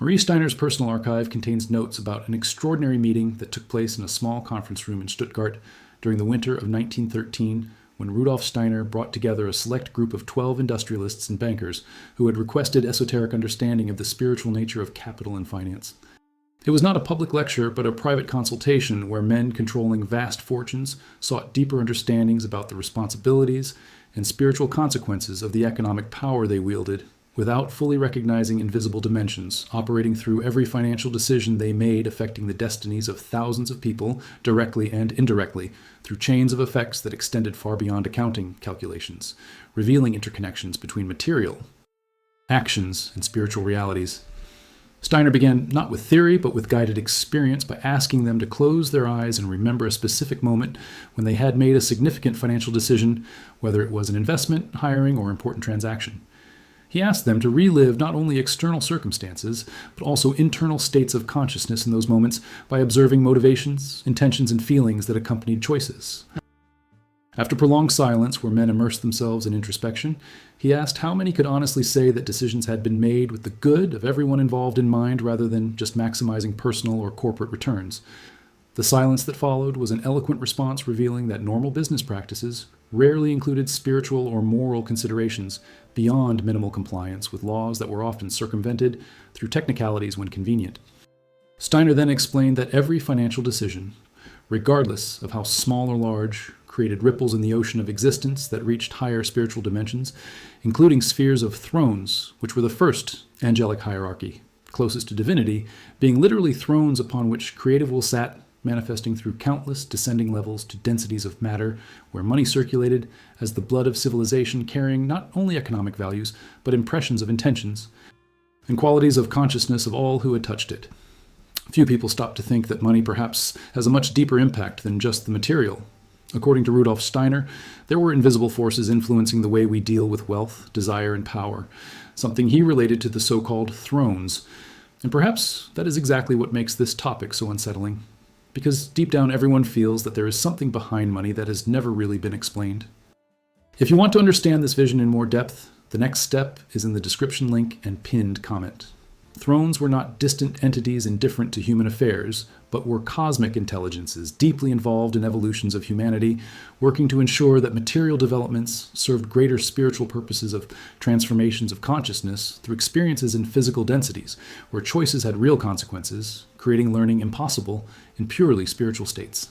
Marie Steiner's personal archive contains notes about an extraordinary meeting that took place in a small conference room in Stuttgart during the winter of 1913, when Rudolf Steiner brought together a select group of 12 industrialists and bankers who had requested esoteric understanding of the spiritual nature of capital and finance. It was not a public lecture, but a private consultation where men controlling vast fortunes sought deeper understandings about the responsibilities and spiritual consequences of the economic power they wielded, without fully recognizing invisible dimensions, operating through every financial decision they made affecting the destinies of thousands of people, directly and indirectly, through chains of effects that extended far beyond accounting calculations, revealing interconnections between material actions and spiritual realities. Steiner began not with theory, but with guided experience by asking them to close their eyes and remember a specific moment when they had made a significant financial decision, whether it was an investment, hiring, or important transaction. He asked them to relive not only external circumstances, but also internal states of consciousness in those moments by observing motivations, intentions, and feelings that accompanied choices. After prolonged silence where men immersed themselves in introspection, he asked how many could honestly say that decisions had been made with the good of everyone involved in mind rather than just maximizing personal or corporate returns. The silence that followed was an eloquent response revealing that normal business practices rarely included spiritual or moral considerations beyond minimal compliance with laws that were often circumvented through technicalities when convenient. Steiner then explained that every financial decision, regardless of how small or large, created ripples in the ocean of existence that reached higher spiritual dimensions, including spheres of thrones, which were the first angelic hierarchy, closest to divinity, being literally thrones upon which creative will sat, manifesting through countless descending levels to densities of matter where money circulated as the blood of civilization, carrying not only economic values, but impressions of intentions and qualities of consciousness of all who had touched it. Few people stop to think that money perhaps has a much deeper impact than just the material. According to Rudolf Steiner, there were invisible forces influencing the way we deal with wealth, desire, and power, something he related to the so-called thrones. And perhaps that is exactly what makes this topic so unsettling, because deep down everyone feels that there is something behind money that has never really been explained. If you want to understand this vision in more depth, the next step is in the description link and pinned comment. Thrones were not distant entities indifferent to human affairs, but were cosmic intelligences deeply involved in evolutions of humanity, working to ensure that material developments served greater spiritual purposes of transformations of consciousness through experiences in physical densities, where choices had real consequences, creating learning impossible in purely spiritual states.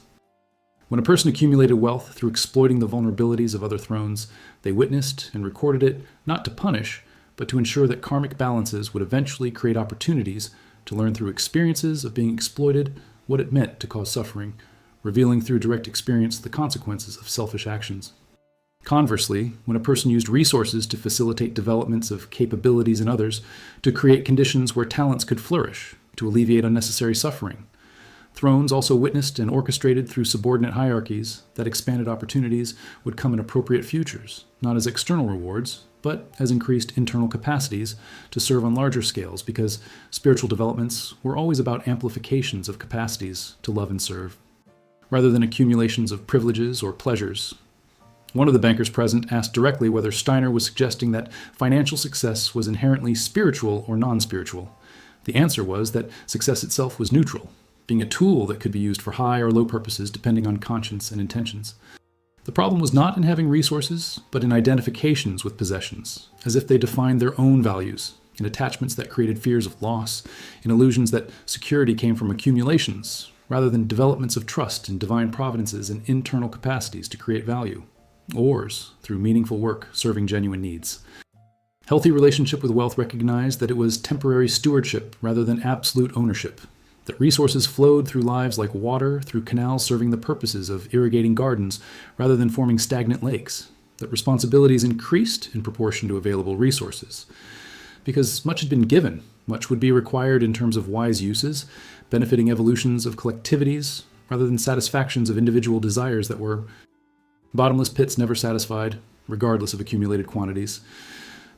When a person accumulated wealth through exploiting the vulnerabilities of other thrones, they witnessed and recorded it not to punish, but to ensure that karmic balances would eventually create opportunities to learn through experiences of being exploited what it meant to cause suffering, revealing through direct experience the consequences of selfish actions. Conversely, when a person used resources to facilitate developments of capabilities in others, to create conditions where talents could flourish, to alleviate unnecessary suffering, thrones also witnessed and orchestrated through subordinate hierarchies that expanded opportunities would come in appropriate futures, not as external rewards, but as increased internal capacities to serve on larger scales, because spiritual developments were always about amplifications of capacities to love and serve, rather than accumulations of privileges or pleasures. One of the bankers present asked directly whether Steiner was suggesting that financial success was inherently spiritual or non-spiritual. The answer was that success itself was neutral, being a tool that could be used for high or low purposes depending on conscience and intentions. The problem was not in having resources, but in identifications with possessions, as if they defined their own values, in attachments that created fears of loss, in illusions that security came from accumulations, rather than developments of trust in divine providences and internal capacities to create value, or through meaningful work serving genuine needs. Healthy relationship with wealth recognized that it was temporary stewardship rather than absolute ownership, that resources flowed through lives like water through canals serving the purposes of irrigating gardens rather than forming stagnant lakes, that responsibilities increased in proportion to available resources. Because much had been given, much would be required in terms of wise uses, benefiting evolutions of collectivities rather than satisfactions of individual desires that were bottomless pits never satisfied, regardless of accumulated quantities.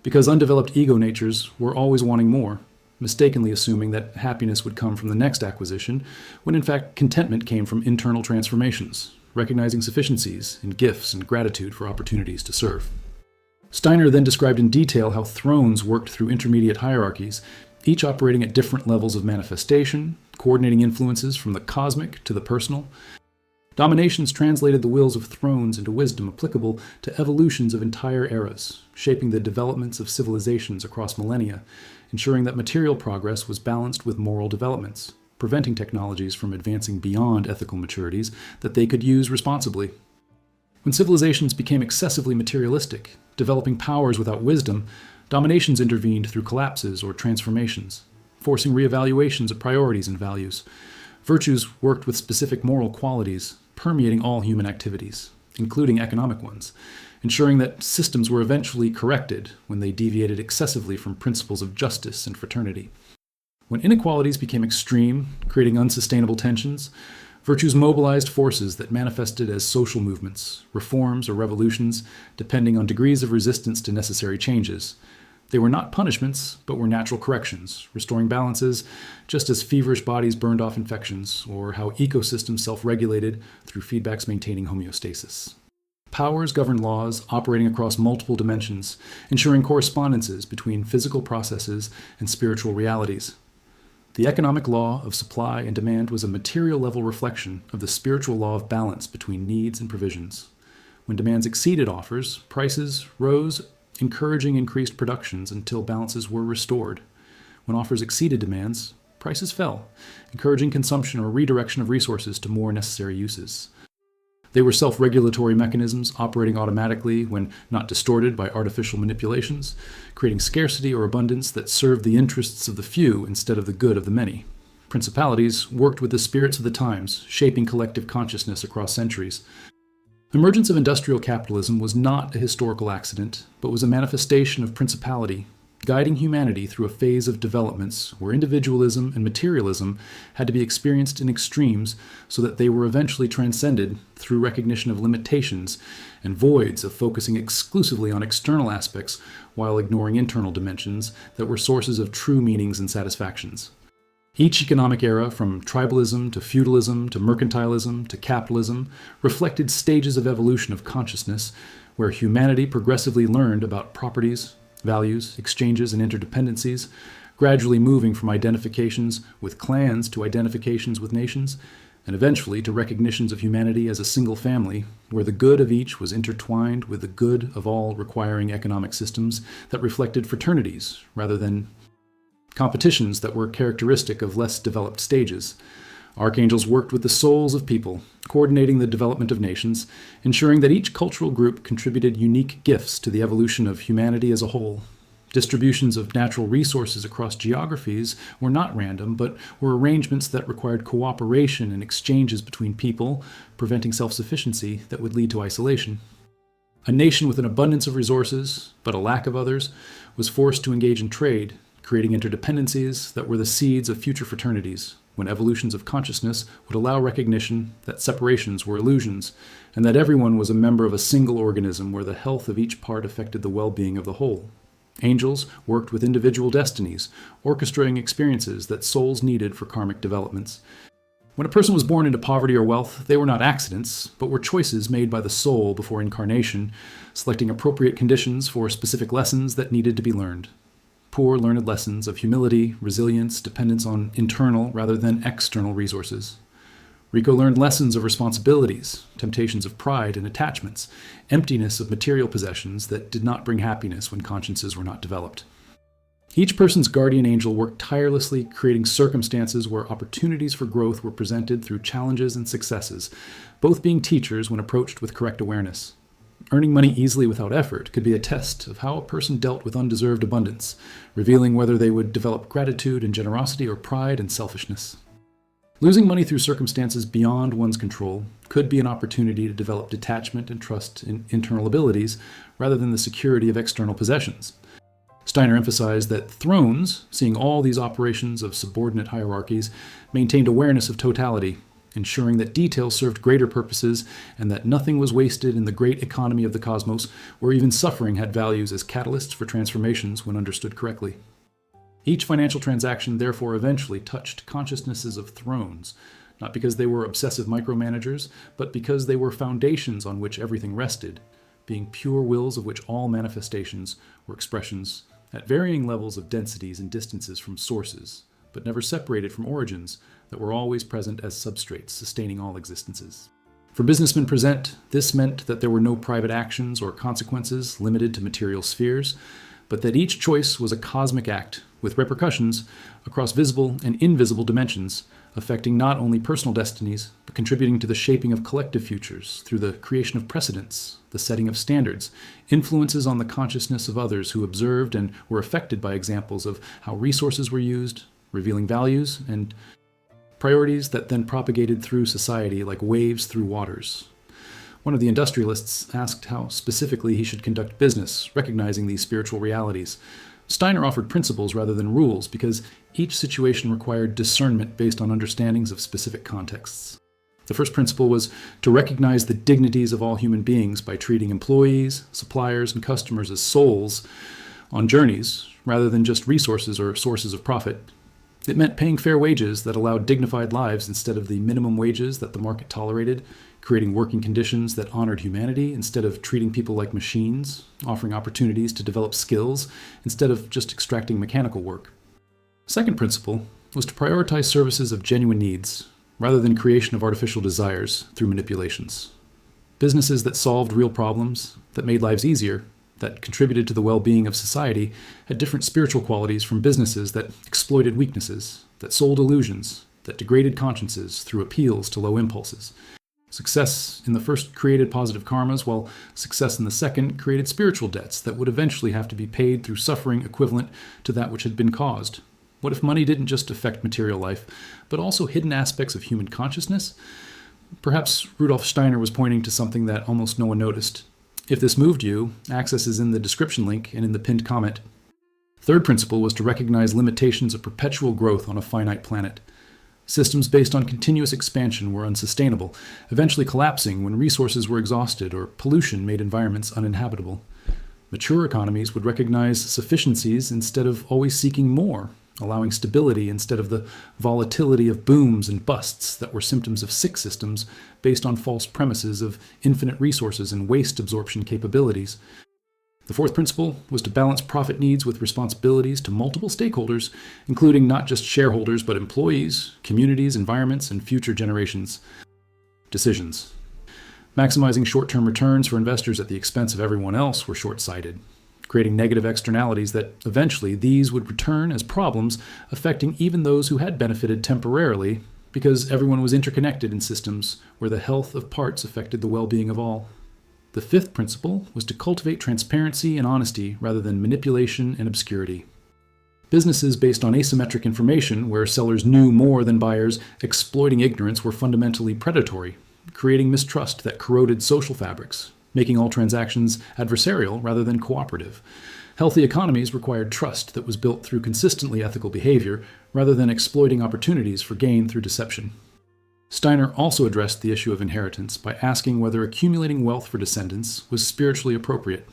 Because undeveloped ego natures were always wanting more, mistakenly assuming that happiness would come from the next acquisition, when in fact contentment came from internal transformations, recognizing sufficiencies in gifts and gratitude for opportunities to serve. Steiner then described in detail how thrones worked through intermediate hierarchies, each operating at different levels of manifestation, coordinating influences from the cosmic to the personal. Dominations translated the wills of thrones into wisdom applicable to evolutions of entire eras, shaping the developments of civilizations across millennia, ensuring that material progress was balanced with moral developments, preventing technologies from advancing beyond ethical maturities that they could use responsibly. When civilizations became excessively materialistic, developing powers without wisdom, dominations intervened through collapses or transformations, forcing reevaluations of priorities and values. Virtues worked with specific moral qualities, permeating all human activities, including economic ones, ensuring that systems were eventually corrected when they deviated excessively from principles of justice and fraternity. When inequalities became extreme, creating unsustainable tensions, virtues mobilized forces that manifested as social movements, reforms, or revolutions, depending on degrees of resistance to necessary changes. They were not punishments, but were natural corrections, restoring balances, just as feverish bodies burned off infections, or how ecosystems self-regulated through feedbacks maintaining homeostasis. Powers governed laws operating across multiple dimensions, ensuring correspondences between physical processes and spiritual realities. The economic law of supply and demand was a material-level reflection of the spiritual law of balance between needs and provisions. When demands exceeded offers, prices rose, encouraging increased productions until balances were restored. When offers exceeded demands, prices fell, encouraging consumption or redirection of resources to more necessary uses. They were self-regulatory mechanisms operating automatically when not distorted by artificial manipulations, creating scarcity or abundance that served the interests of the few instead of the good of the many. Principalities worked with the spirits of the times, shaping collective consciousness across centuries. Emergence of industrial capitalism was not a historical accident, but was a manifestation of principality, guiding humanity through a phase of developments where individualism and materialism had to be experienced in extremes so that they were eventually transcended through recognition of limitations and voids of focusing exclusively on external aspects while ignoring internal dimensions that were sources of true meanings and satisfactions. Each economic era, from tribalism to feudalism to mercantilism to capitalism, reflected stages of evolution of consciousness where humanity progressively learned about properties, values, exchanges, and interdependencies, gradually moving from identifications with clans to identifications with nations, and eventually to recognitions of humanity as a single family, where the good of each was intertwined with the good of all, requiring economic systems that reflected fraternities rather than competitions that were characteristic of less developed stages. Archangels worked with the souls of people, coordinating the development of nations, ensuring that each cultural group contributed unique gifts to the evolution of humanity as a whole. Distributions of natural resources across geographies were not random, but were arrangements that required cooperation and exchanges between people, preventing self-sufficiency that would lead to isolation. A nation with an abundance of resources, but a lack of others, was forced to engage in trade, creating interdependencies that were the seeds of future fraternities, when evolutions of consciousness would allow recognition that separations were illusions, and that everyone was a member of a single organism where the health of each part affected the well-being of the whole. Angels worked with individual destinies, orchestrating experiences that souls needed for karmic developments. When a person was born into poverty or wealth, they were not accidents, but were choices made by the soul before incarnation, selecting appropriate conditions for specific lessons that needed to be learned. Poor learned lessons of humility, resilience, dependence on internal rather than external resources. Rico learned lessons of responsibilities, temptations of pride and attachments, emptiness of material possessions that did not bring happiness when consciences were not developed. Each person's guardian angel worked tirelessly, creating circumstances where opportunities for growth were presented through challenges and successes, both being teachers when approached with correct awareness. Earning money easily without effort could be a test of how a person dealt with undeserved abundance, revealing whether they would develop gratitude and generosity or pride and selfishness. Losing money through circumstances beyond one's control could be an opportunity to develop detachment and trust in internal abilities rather than the security of external possessions. Steiner emphasized that thrones, seeing all these operations of subordinate hierarchies, maintained awareness of totality, ensuring that details served greater purposes and that nothing was wasted in the great economy of the cosmos, where even suffering had values as catalysts for transformations when understood correctly. Each financial transaction therefore eventually touched consciousnesses of thrones, not because they were obsessive micromanagers, but because they were foundations on which everything rested, being pure wills of which all manifestations were expressions at varying levels of densities and distances from sources, but never separated from origins that were always present as substrates sustaining all existences. For businessmen present, this meant that there were no private actions or consequences limited to material spheres, but that each choice was a cosmic act with repercussions across visible and invisible dimensions, affecting not only personal destinies, but contributing to the shaping of collective futures through the creation of precedents, the setting of standards, influences on the consciousness of others who observed and were affected by examples of how resources were used, revealing values and priorities that then propagated through society like waves through waters. One of the industrialists asked how specifically he should conduct business, recognizing these spiritual realities. Steiner offered principles rather than rules because each situation required discernment based on understandings of specific contexts. The first principle was to recognize the dignities of all human beings by treating employees, suppliers, and customers as souls on journeys rather than just resources or sources of profit. It meant paying fair wages that allowed dignified lives instead of the minimum wages that the market tolerated, creating working conditions that honored humanity instead of treating people like machines, offering opportunities to develop skills instead of just extracting mechanical work. Second principle was to prioritize services of genuine needs rather than creation of artificial desires through manipulations. Businesses that solved real problems, that made lives easier, that contributed to the well-being of society had different spiritual qualities from businesses that exploited weaknesses, that sold illusions, that degraded consciences through appeals to low impulses. Success in the first created positive karmas, while success in the second created spiritual debts that would eventually have to be paid through suffering equivalent to that which had been caused. What if money didn't just affect material life, but also hidden aspects of human consciousness? Perhaps Rudolf Steiner was pointing to something that almost no one noticed. If this moved you, access is in the description link and in the pinned comment. Third principle was to recognize limitations of perpetual growth on a finite planet. Systems based on continuous expansion were unsustainable, eventually collapsing when resources were exhausted or pollution made environments uninhabitable. Mature economies would recognize sufficiencies instead of always seeking more, allowing stability instead of the volatility of booms and busts that were symptoms of sick systems based on false premises of infinite resources and waste absorption capabilities. The fourth principle was to balance profit needs with responsibilities to multiple stakeholders, including not just shareholders, but employees, communities, environments, and future generations. Decisions. Maximizing short-term returns for investors at the expense of everyone else were short-sighted, creating negative externalities that eventually these would return as problems affecting even those who had benefited temporarily because everyone was interconnected in systems where the health of parts affected the well-being of all. The fifth principle was to cultivate transparency and honesty rather than manipulation and obscurity. Businesses based on asymmetric information, where sellers knew more than buyers, exploiting ignorance, were fundamentally predatory, creating mistrust that corroded social fabrics, making all transactions adversarial rather than cooperative. Healthy economies required trust that was built through consistently ethical behavior rather than exploiting opportunities for gain through deception. Steiner also addressed the issue of inheritance by asking whether accumulating wealth for descendants was spiritually appropriate.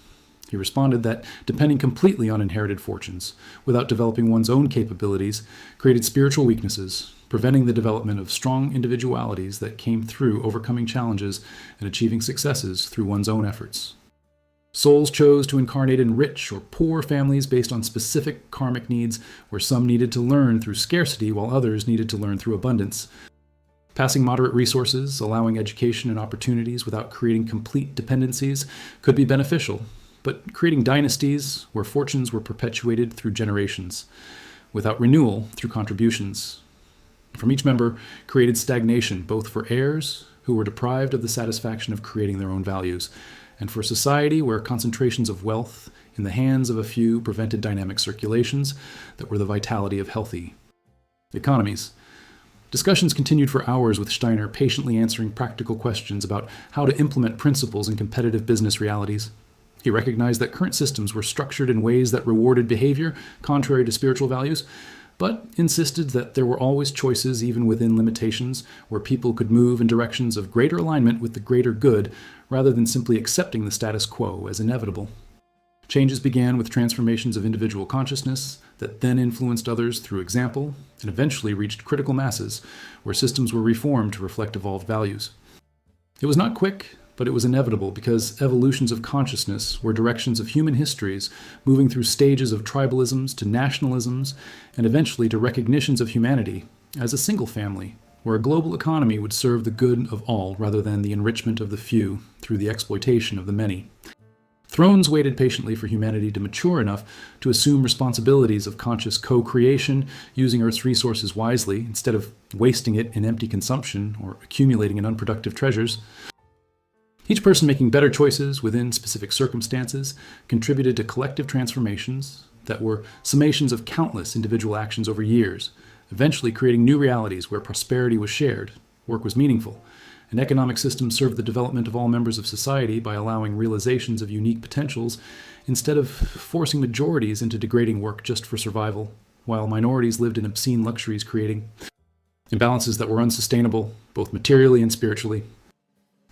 He responded that depending completely on inherited fortunes, without developing one's own capabilities, created spiritual weaknesses, preventing the development of strong individualities that came through overcoming challenges and achieving successes through one's own efforts. Souls chose to incarnate in rich or poor families based on specific karmic needs, where some needed to learn through scarcity while others needed to learn through abundance. Passing moderate resources, allowing education and opportunities without creating complete dependencies, could be beneficial, but creating dynasties where fortunes were perpetuated through generations, without renewal through contributions. From each member created stagnation, both for heirs, who were deprived of the satisfaction of creating their own values, and for society where concentrations of wealth in the hands of a few prevented dynamic circulations that were the vitality of healthy economies. Discussions continued for hours with Steiner patiently answering practical questions about how to implement principles in competitive business realities. He recognized that current systems were structured in ways that rewarded behavior contrary to spiritual values, but insisted that there were always choices even within limitations where people could move in directions of greater alignment with the greater good rather than simply accepting the status quo as inevitable. Changes began with transformations of individual consciousness that then influenced others through example and eventually reached critical masses where systems were reformed to reflect evolved values. It was not quick, but it was inevitable because evolutions of consciousness were directions of human histories, moving through stages of tribalisms to nationalisms, and eventually to recognitions of humanity as a single family, where a global economy would serve the good of all rather than the enrichment of the few through the exploitation of the many. Thrones waited patiently for humanity to mature enough to assume responsibilities of conscious co-creation, using Earth's resources wisely instead of wasting it in empty consumption or accumulating in unproductive treasures. Each person making better choices within specific circumstances contributed to collective transformations that were summations of countless individual actions over years, eventually creating new realities where prosperity was shared, work was meaningful. An economic system served the development of all members of society by allowing realizations of unique potentials instead of forcing majorities into degrading work just for survival, while minorities lived in obscene luxuries, creating imbalances that were unsustainable, both materially and spiritually.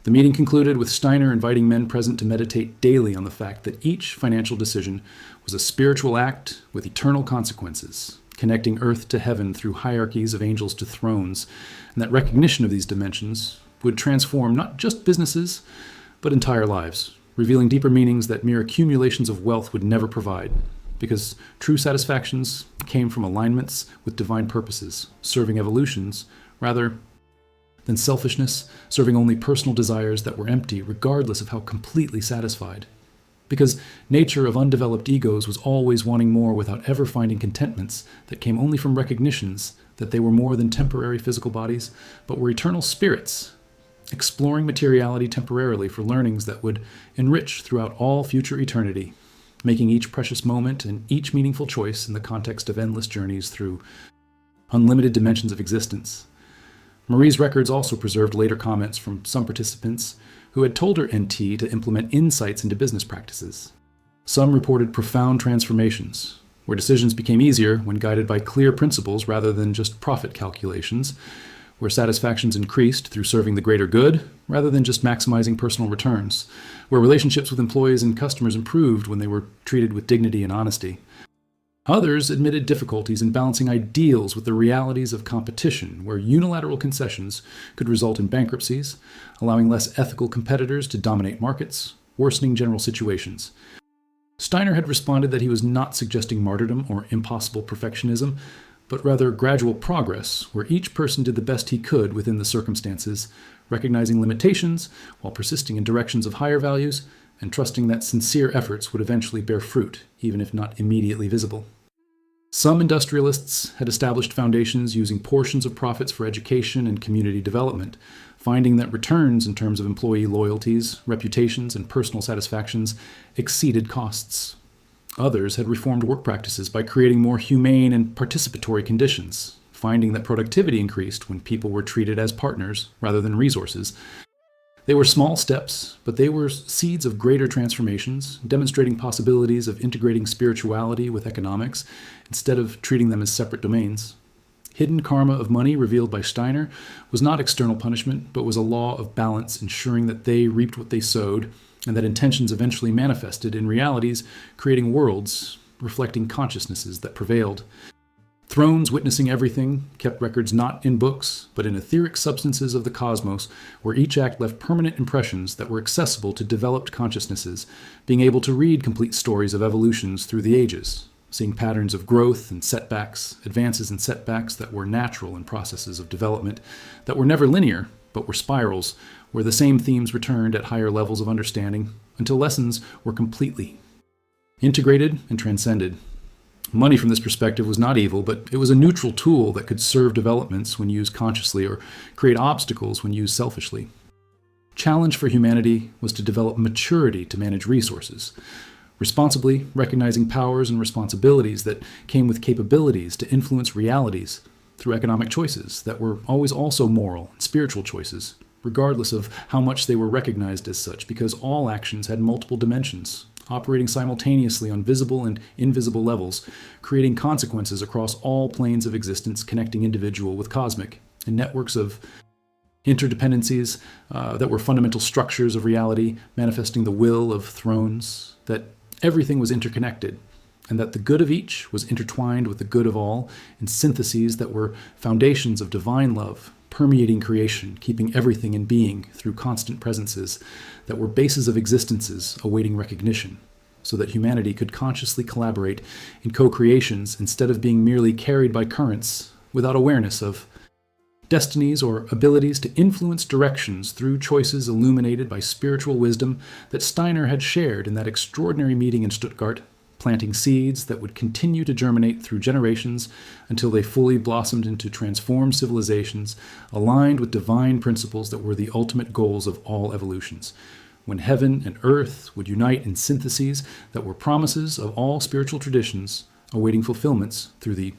The meeting concluded with Steiner inviting men present to meditate daily on the fact that each financial decision was a spiritual act with eternal consequences, connecting earth to heaven through hierarchies of angels to thrones, and that recognition of these dimensions would transform not just businesses, but entire lives, revealing deeper meanings that mere accumulations of wealth would never provide, because true satisfactions came from alignments with divine purposes, serving evolutions, rather than selfishness, serving only personal desires that were empty regardless of how completely satisfied. Because nature of undeveloped egos was always wanting more without ever finding contentments that came only from recognitions that they were more than temporary physical bodies, but were eternal spirits, exploring materiality temporarily for learnings that would enrich throughout all future eternity, making each precious moment and each meaningful choice in the context of endless journeys through unlimited dimensions of existence. Marie's records also preserved later comments from some participants who had told her NT to implement insights into business practices. Some reported profound transformations, where decisions became easier when guided by clear principles rather than just profit calculations, where satisfactions increased through serving the greater good rather than just maximizing personal returns, where relationships with employees and customers improved when they were treated with dignity and honesty. Others admitted difficulties in balancing ideals with the realities of competition, where unilateral concessions could result in bankruptcies, allowing less ethical competitors to dominate markets, worsening general situations. Steiner had responded that he was not suggesting martyrdom or impossible perfectionism, but rather gradual progress, where each person did the best he could within the circumstances, recognizing limitations while persisting in directions of higher values and trusting that sincere efforts would eventually bear fruit, even if not immediately visible. Some industrialists had established foundations using portions of profits for education and community development, finding that returns in terms of employee loyalties, reputations, and personal satisfactions exceeded costs. Others had reformed work practices by creating more humane and participatory conditions, finding that productivity increased when people were treated as partners rather than resources. They were small steps, but they were seeds of greater transformations, demonstrating possibilities of integrating spirituality with economics instead of treating them as separate domains. Hidden karma of money revealed by Steiner was not external punishment, but was a law of balance, ensuring that they reaped what they sowed, and that intentions eventually manifested in realities, creating worlds reflecting consciousnesses that prevailed. Thrones witnessing everything kept records not in books, but in etheric substances of the cosmos, where each act left permanent impressions that were accessible to developed consciousnesses, being able to read complete stories of evolutions through the ages, seeing patterns of growth and setbacks, advances and setbacks that were natural in processes of development, that were never linear, but were spirals, where the same themes returned at higher levels of understanding, until lessons were completely integrated and transcended. Money from this perspective was not evil, but it was a neutral tool that could serve developments when used consciously or create obstacles when used selfishly. Challenge for humanity was to develop maturity to manage resources, responsibly recognizing powers and responsibilities that came with capabilities to influence realities through economic choices that were always also moral and spiritual choices, regardless of how much they were recognized as such, because all actions had multiple dimensions, operating simultaneously on visible and invisible levels, creating consequences across all planes of existence, connecting individual with cosmic, and networks of interdependencies that were fundamental structures of reality, manifesting the will of thrones, that everything was interconnected, and that the good of each was intertwined with the good of all, in syntheses that were foundations of divine love, permeating creation, keeping everything in being through constant presences that were bases of existences awaiting recognition, so that humanity could consciously collaborate in co-creations instead of being merely carried by currents without awareness of destinies or abilities to influence directions through choices illuminated by spiritual wisdom that Steiner had shared in that extraordinary meeting in Stuttgart, planting seeds that would continue to germinate through generations until they fully blossomed into transformed civilizations aligned with divine principles that were the ultimate goals of all evolutions, when heaven and earth would unite in syntheses that were promises of all spiritual traditions awaiting fulfillments through the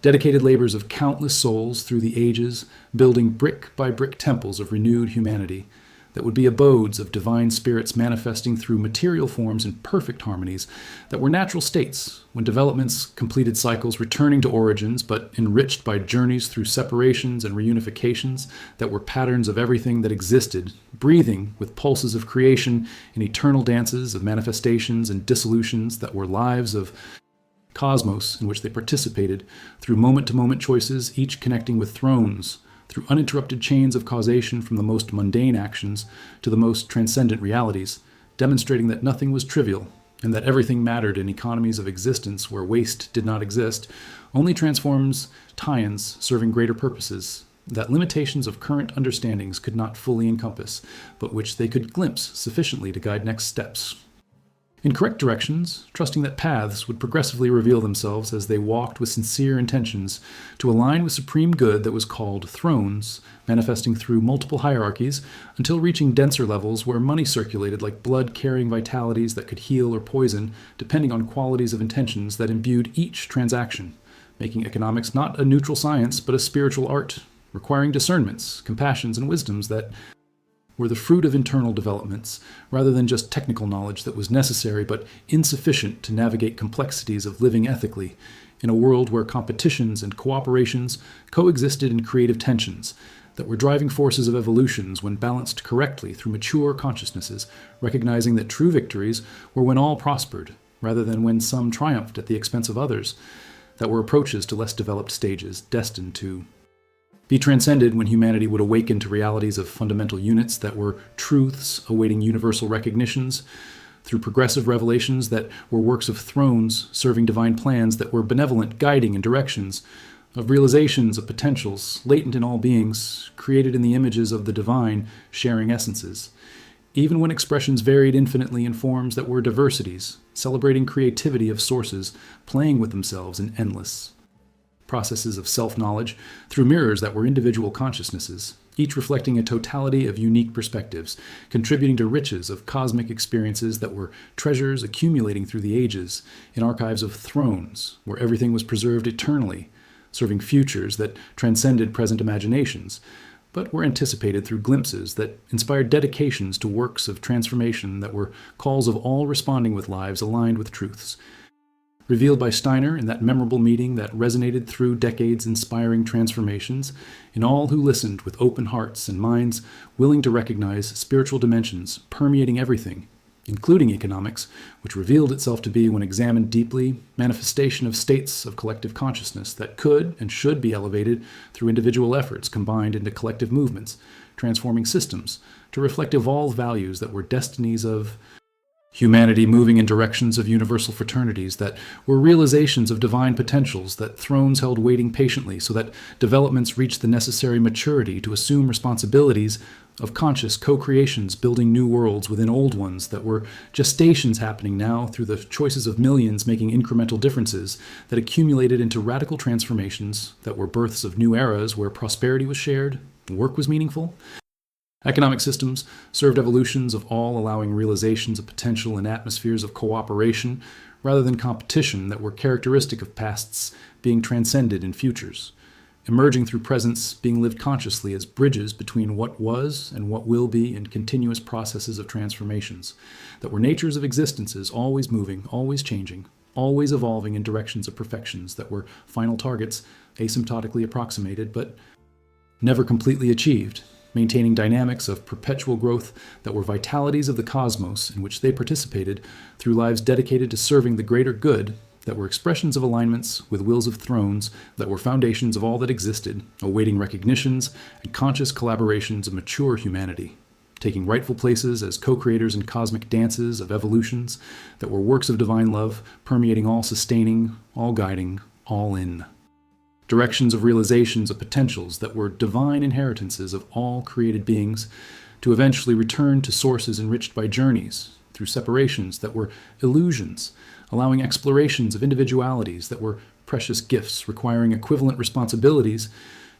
dedicated labors of countless souls through the ages, building brick by brick temples of renewed humanity that would be abodes of divine spirits manifesting through material forms in perfect harmonies that were natural states when developments completed cycles returning to origins but enriched by journeys through separations and reunifications that were patterns of everything that existed, breathing with pulses of creation in eternal dances of manifestations and dissolutions that were lives of cosmos in which they participated through moment-to-moment choices, each connecting with thrones, through uninterrupted chains of causation from the most mundane actions to the most transcendent realities, demonstrating that nothing was trivial and that everything mattered in economies of existence where waste did not exist, only transforms tie-ins serving greater purposes that limitations of current understandings could not fully encompass, but which they could glimpse sufficiently to guide next steps. In correct directions, trusting that paths would progressively reveal themselves as they walked with sincere intentions to align with supreme good that was called thrones, manifesting through multiple hierarchies until reaching denser levels where money circulated like blood-carrying vitalities that could heal or poison depending on qualities of intentions that imbued each transaction, making economics not a neutral science but a spiritual art, requiring discernments, compassions, and wisdoms that were the fruit of internal developments, rather than just technical knowledge that was necessary but insufficient to navigate complexities of living ethically, in a world where competitions and cooperations coexisted in creative tensions that were driving forces of evolutions when balanced correctly through mature consciousnesses, recognizing that true victories were when all prospered, rather than when some triumphed at the expense of others, that were approaches to less developed stages destined to be transcended when humanity would awaken to realities of fundamental units that were truths awaiting universal recognitions through progressive revelations that were works of thrones serving divine plans that were benevolent guiding and directions, of realizations of potentials latent in all beings, created in the images of the divine, sharing essences, even when expressions varied infinitely in forms that were diversities, celebrating creativity of sources, playing with themselves in endless processes of self-knowledge through mirrors that were individual consciousnesses, each reflecting a totality of unique perspectives, contributing to riches of cosmic experiences that were treasures accumulating through the ages in archives of thrones, where everything was preserved eternally, serving futures that transcended present imaginations, but were anticipated through glimpses that inspired dedications to works of transformation that were calls of all responding with lives aligned with truths, revealed by Steiner in that memorable meeting that resonated through decades inspiring transformations in all who listened with open hearts and minds willing to recognize spiritual dimensions permeating everything, including economics, which revealed itself to be, when examined deeply, manifestation of states of collective consciousness that could and should be elevated through individual efforts combined into collective movements, transforming systems to reflect evolved values that were destinies of humanity moving in directions of universal fraternities that were realizations of divine potentials that thrones held waiting patiently so that developments reached the necessary maturity to assume responsibilities of conscious co-creations building new worlds within old ones that were gestations happening now through the choices of millions making incremental differences that accumulated into radical transformations that were births of new eras where prosperity was shared, work was meaningful. Economic systems served evolutions of all, allowing realizations of potential in atmospheres of cooperation rather than competition that were characteristic of pasts being transcended in futures, emerging through presents being lived consciously as bridges between what was and what will be in continuous processes of transformations that were natures of existences always moving, always changing, always evolving in directions of perfections that were final targets asymptotically approximated but never completely achieved, maintaining dynamics of perpetual growth that were vitalities of the cosmos in which they participated through lives dedicated to serving the greater good that were expressions of alignments with wills of thrones that were foundations of all that existed, awaiting recognitions and conscious collaborations of mature humanity, taking rightful places as co-creators in cosmic dances of evolutions that were works of divine love, permeating all sustaining, all guiding, all in. Directions of realizations of potentials that were divine inheritances of all created beings, to eventually return to sources enriched by journeys, through separations that were illusions, allowing explorations of individualities that were precious gifts requiring equivalent responsibilities,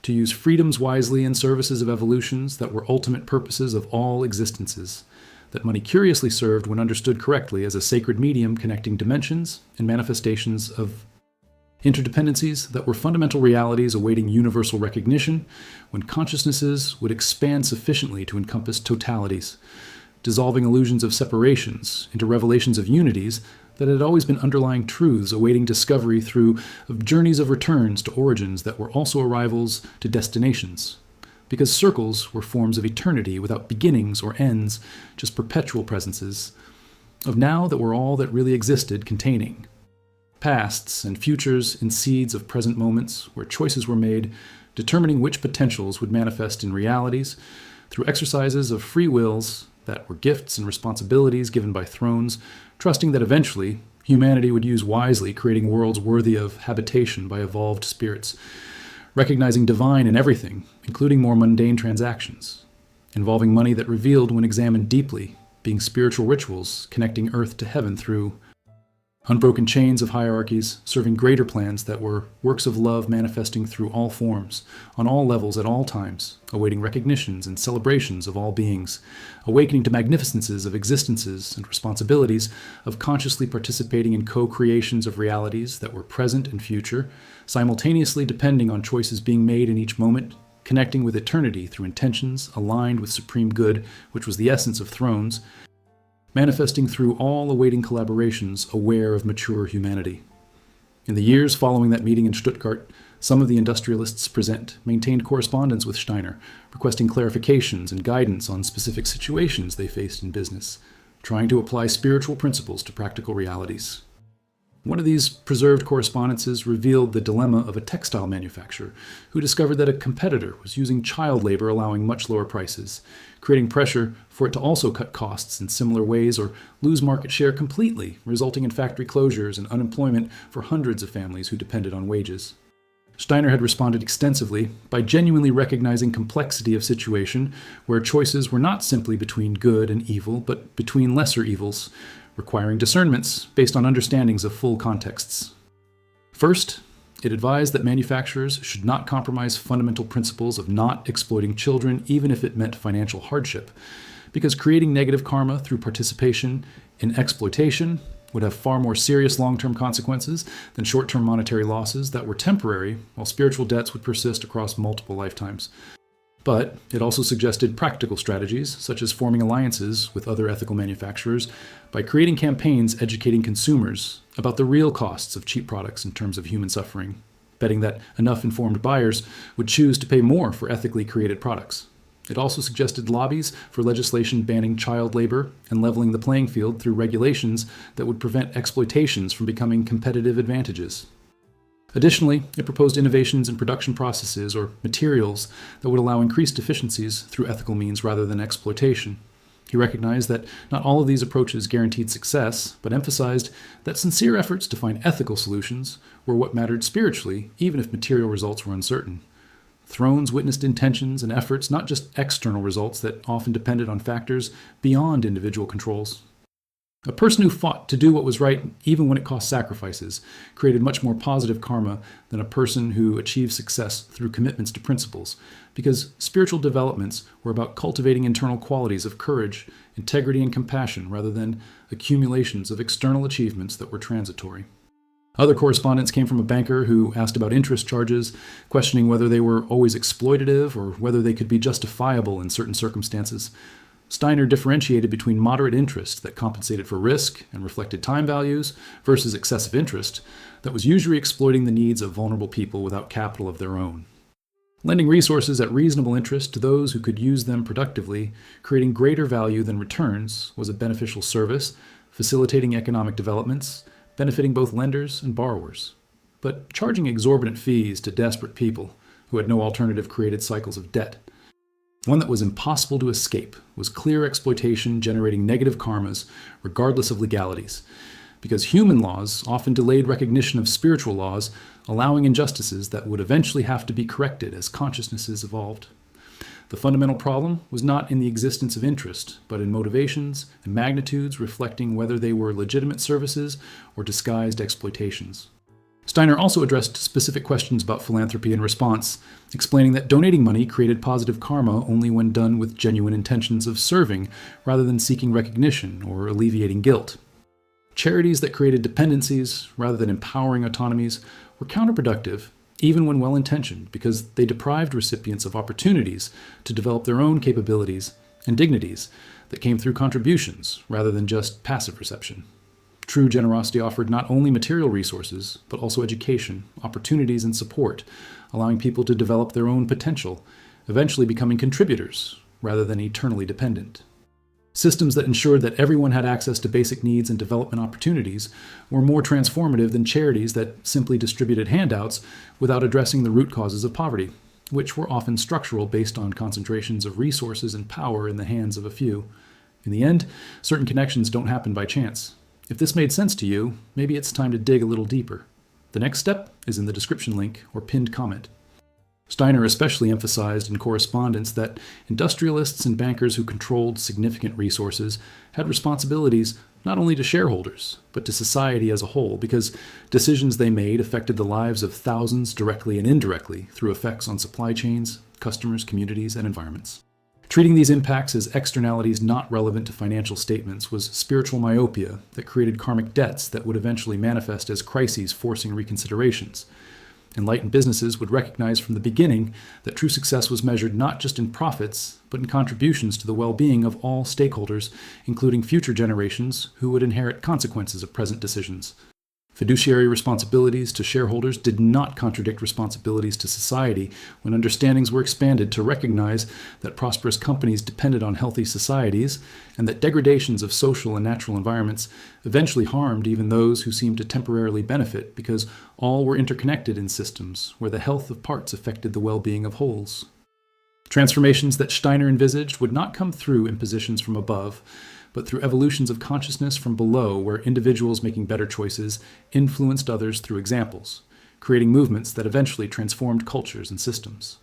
to use freedoms wisely in services of evolutions that were ultimate purposes of all existences, that money curiously served when understood correctly as a sacred medium connecting dimensions and manifestations of interdependencies that were fundamental realities awaiting universal recognition when consciousnesses would expand sufficiently to encompass totalities, dissolving illusions of separations into revelations of unities that had always been underlying truths awaiting discovery through journeys of returns to origins that were also arrivals to destinations. Because circles were forms of eternity without beginnings or ends, just perpetual presences of now that were all that really existed, containing pasts and futures in seeds of present moments where choices were made, determining which potentials would manifest in realities through exercises of free wills that were gifts and responsibilities given by thrones, trusting that eventually humanity would use wisely, creating worlds worthy of habitation by evolved spirits, recognizing divine in everything, including more mundane transactions, involving money that revealed when examined deeply, being spiritual rituals connecting earth to heaven through unbroken chains of hierarchies, serving greater plans that were works of love manifesting through all forms, on all levels at all times, awaiting recognitions and celebrations of all beings, awakening to magnificences of existences and responsibilities of consciously participating in co-creations of realities that were present and future, simultaneously depending on choices being made in each moment, connecting with eternity through intentions aligned with supreme good, which was the essence of thrones, manifesting through all awaiting collaborations aware of mature humanity. In the years following that meeting in Stuttgart, some of the industrialists present maintained correspondence with Steiner, requesting clarifications and guidance on specific situations they faced in business, trying to apply spiritual principles to practical realities. One of these preserved correspondences revealed the dilemma of a textile manufacturer who discovered that a competitor was using child labor, allowing much lower prices, creating pressure for it to also cut costs in similar ways or lose market share completely, resulting in factory closures and unemployment for hundreds of families who depended on wages. Steiner had responded extensively by genuinely recognizing complexity of situation where choices were not simply between good and evil, but between lesser evils, requiring discernments based on understandings of full contexts. First, it advised that manufacturers should not compromise fundamental principles of not exploiting children even if it meant financial hardship, because creating negative karma through participation in exploitation would have far more serious long-term consequences than short-term monetary losses that were temporary, while spiritual debts would persist across multiple lifetimes. But it also suggested practical strategies, such as forming alliances with other ethical manufacturers by creating campaigns educating consumers about the real costs of cheap products in terms of human suffering, betting that enough informed buyers would choose to pay more for ethically created products. It also suggested lobbies for legislation banning child labor and leveling the playing field through regulations that would prevent exploitations from becoming competitive advantages. Additionally, it proposed innovations in production processes or materials that would allow increased efficiencies through ethical means rather than exploitation. He recognized that not all of these approaches guaranteed success, but emphasized that sincere efforts to find ethical solutions were what mattered spiritually, even if material results were uncertain. Thrones witnessed intentions and efforts, not just external results that often depended on factors beyond individual controls. A person who fought to do what was right, even when it cost sacrifices, created much more positive karma than a person who achieved success through commitments to principles, because spiritual developments were about cultivating internal qualities of courage, integrity, and compassion rather than accumulations of external achievements that were transitory. Other correspondence came from a banker who asked about interest charges, questioning whether they were always exploitative or whether they could be justifiable in certain circumstances. Steiner differentiated between moderate interest that compensated for risk and reflected time values versus excessive interest that was usually exploiting the needs of vulnerable people without capital of their own. Lending resources at reasonable interest to those who could use them productively, creating greater value than returns, was a beneficial service, facilitating economic developments, benefiting both lenders and borrowers. But charging exorbitant fees to desperate people who had no alternative created cycles of debt. One that was impossible to escape was clear exploitation generating negative karmas regardless of legalities, because human laws often delayed recognition of spiritual laws, allowing injustices that would eventually have to be corrected as consciousnesses evolved. The fundamental problem was not in the existence of interest, but in motivations and magnitudes reflecting whether they were legitimate services or disguised exploitations. Steiner also addressed specific questions about philanthropy in response, explaining that donating money created positive karma only when done with genuine intentions of serving rather than seeking recognition or alleviating guilt. Charities that created dependencies rather than empowering autonomies were counterproductive, even when well-intentioned, because they deprived recipients of opportunities to develop their own capabilities and dignities that came through contributions rather than just passive reception. True generosity offered not only material resources, but also education, opportunities, and support, allowing people to develop their own potential, eventually becoming contributors rather than eternally dependent. Systems that ensured that everyone had access to basic needs and development opportunities were more transformative than charities that simply distributed handouts without addressing the root causes of poverty, which were often structural based on concentrations of resources and power in the hands of a few. In the end, certain connections don't happen by chance. If this made sense to you, maybe it's time to dig a little deeper. The next step is in the description link or pinned comment. Steiner especially emphasized in correspondence that industrialists and bankers who controlled significant resources had responsibilities not only to shareholders, but to society as a whole, because decisions they made affected the lives of thousands directly and indirectly through effects on supply chains, customers, communities, and environments. Treating these impacts as externalities not relevant to financial statements was spiritual myopia that created karmic debts that would eventually manifest as crises forcing reconsiderations. Enlightened businesses would recognize from the beginning that true success was measured not just in profits, but in contributions to the well-being of all stakeholders, including future generations who would inherit consequences of present decisions. Fiduciary responsibilities to shareholders did not contradict responsibilities to society when understandings were expanded to recognize that prosperous companies depended on healthy societies and that degradations of social and natural environments eventually harmed even those who seemed to temporarily benefit because all were interconnected in systems where the health of parts affected the well-being of wholes. Transformations that Steiner envisaged would not come through impositions from above, but through evolutions of consciousness from below where individuals making better choices influenced others through examples, creating movements that eventually transformed cultures and systems.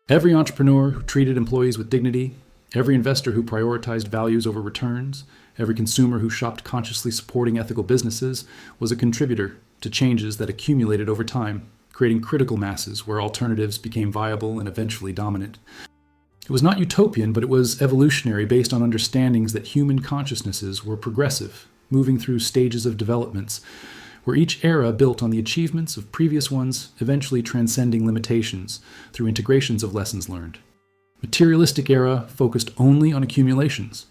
Every entrepreneur who treated employees with dignity, every investor who prioritized values over returns, every consumer who shopped consciously supporting ethical businesses was a contributor to changes that accumulated over time, creating critical masses where alternatives became viable and eventually dominant. It was not utopian, but it was evolutionary based on understandings that human consciousnesses were progressive, moving through stages of developments, where each era built on the achievements of previous ones, eventually transcending limitations through integrations of lessons learned. Materialistic era focused only on accumulations.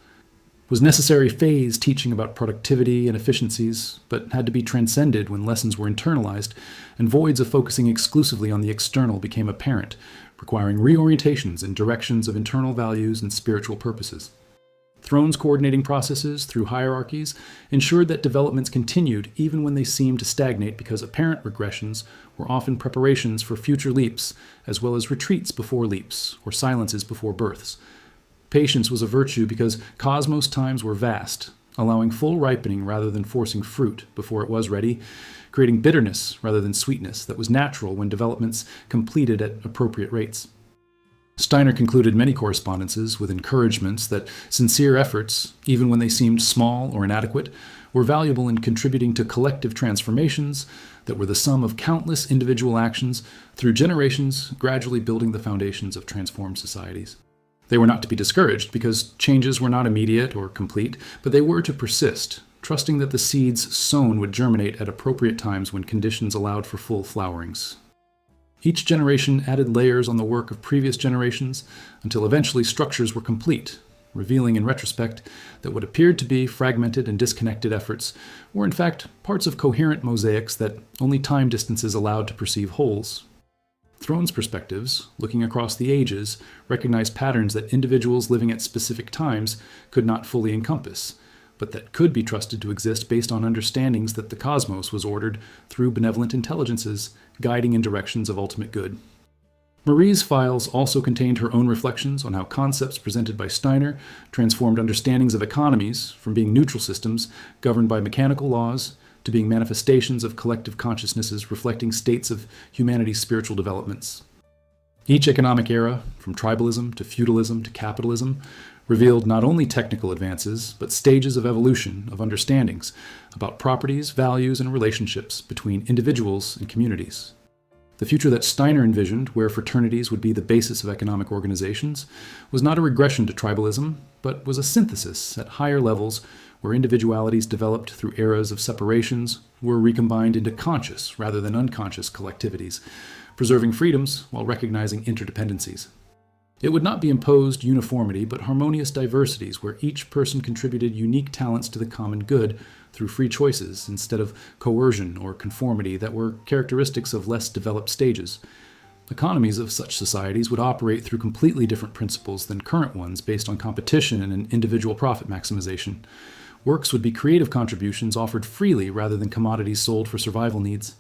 Was necessary phase teaching about productivity and efficiencies, but had to be transcended when lessons were internalized, and voids of focusing exclusively on the external became apparent, requiring reorientations in directions of internal values and spiritual purposes. Throne's coordinating processes through hierarchies ensured that developments continued even when they seemed to stagnate because apparent regressions were often preparations for future leaps, as well as retreats before leaps, or silences before births. Patience was a virtue because cosmos times were vast, allowing full ripening rather than forcing fruit before it was ready, creating bitterness rather than sweetness that was natural when developments completed at appropriate rates. Steiner concluded many correspondences with encouragements that sincere efforts, even when they seemed small or inadequate, were valuable in contributing to collective transformations that were the sum of countless individual actions through generations, gradually building the foundations of transformed societies. They were not to be discouraged because changes were not immediate or complete, but they were to persist, trusting that the seeds sown would germinate at appropriate times when conditions allowed for full flowerings. Each generation added layers on the work of previous generations until eventually structures were complete, revealing in retrospect that what appeared to be fragmented and disconnected efforts were in fact parts of coherent mosaics that only time distances allowed to perceive wholes. Throne's perspectives, looking across the ages, recognized patterns that individuals living at specific times could not fully encompass, but that could be trusted to exist based on understandings that the cosmos was ordered through benevolent intelligences, guiding in directions of ultimate good. Marie's files also contained her own reflections on how concepts presented by Steiner transformed understandings of economies from being neutral systems governed by mechanical laws to being manifestations of collective consciousnesses reflecting states of humanity's spiritual developments. Each economic era, from tribalism to feudalism to capitalism, revealed not only technical advances, but stages of evolution of understandings about properties, values, and relationships between individuals and communities. The future that Steiner envisioned, where fraternities would be the basis of economic organizations, was not a regression to tribalism, but was a synthesis at higher levels where individualities developed through eras of separations were recombined into conscious rather than unconscious collectivities, preserving freedoms while recognizing interdependencies. It would not be imposed uniformity, but harmonious diversities where each person contributed unique talents to the common good through free choices instead of coercion or conformity that were characteristics of less developed stages. Economies of such societies would operate through completely different principles than current ones based on competition and individual profit maximization. Works would be creative contributions offered freely rather than commodities sold for survival needs.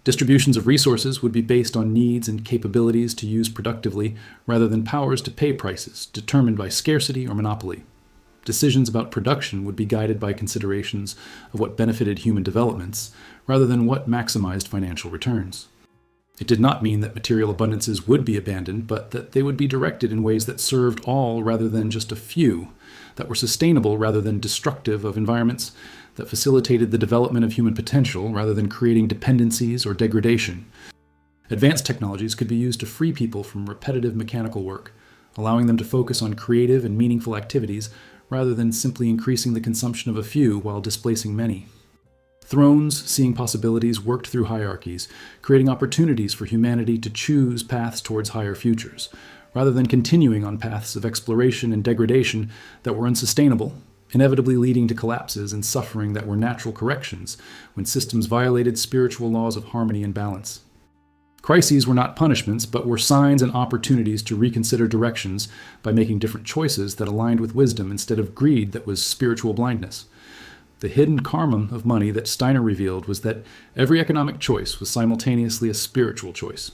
Distributions of resources would be based on needs and capabilities to use productively rather than powers to pay prices determined by scarcity or monopoly. Decisions about production would be guided by considerations of what benefited human developments rather than what maximized financial returns. It did not mean that material abundances would be abandoned, but that they would be directed in ways that served all rather than just a few, that were sustainable rather than destructive of environments, that facilitated the development of human potential rather than creating dependencies or degradation. Advanced technologies could be used to free people from repetitive mechanical work, allowing them to focus on creative and meaningful activities rather than simply increasing the consumption of a few while displacing many. Thrones, seeing possibilities, worked through hierarchies, creating opportunities for humanity to choose paths towards higher futures, rather than continuing on paths of exploration and degradation that were unsustainable, inevitably leading to collapses and suffering that were natural corrections when systems violated spiritual laws of harmony and balance. Crises were not punishments, but were signs and opportunities to reconsider directions by making different choices that aligned with wisdom instead of greed that was spiritual blindness. The hidden karma of money that Steiner revealed was that every economic choice was simultaneously a spiritual choice.